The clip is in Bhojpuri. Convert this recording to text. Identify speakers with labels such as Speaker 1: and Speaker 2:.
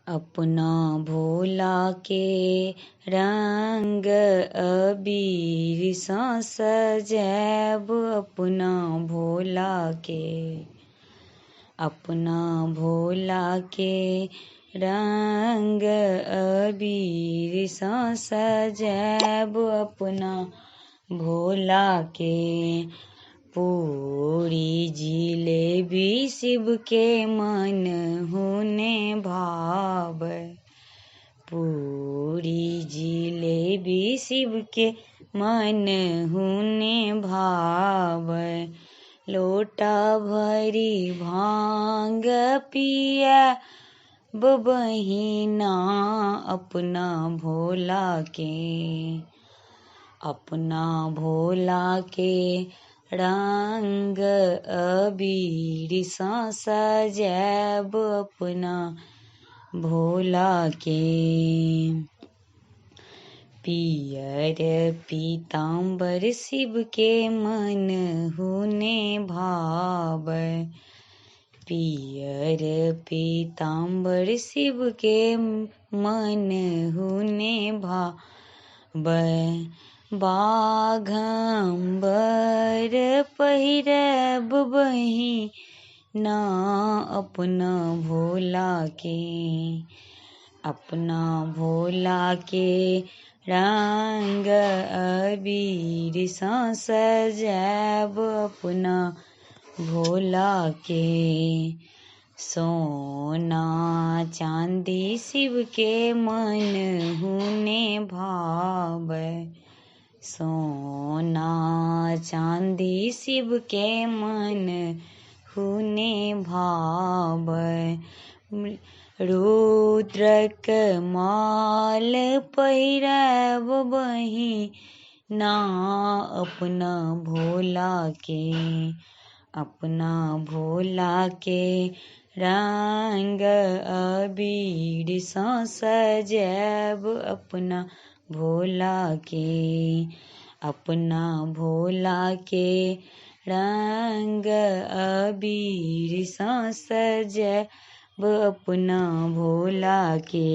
Speaker 1: अपना भोला के रंग अबीर सा सजैब अपना भोला के। अपना भोला के रंग अबीर सा सजैब अपना भोला के। पूरी जिलेबी शिव के मन होने भाव। पूरी जिलेबी शिव के मन होने भाव। लोटा भरी भांग पिया बहिना अपना भोला के। अपना भोला के रंग अबीर सा सजैब अपना भोला के। पियर पीताम्बर शिव के मन होने भाव। पियर पीताम्बर शिव के मन होने भाव। बाघंबर पहिरब बहिना अपना भोला के। अपना भोला के रंग अबीर सा सजैब अपना भोला के। सोना चांदी शिव के मन होने भाव। सोना चांदी शिव के मन होने भाव। रुद्रक माल पहिरब बहिना अपना भोला के। अपना भोला के रंग अबीर सा सजैब अपना भोला के। अपना भोला के रंग अबीर सा सजैब अपना भोला के।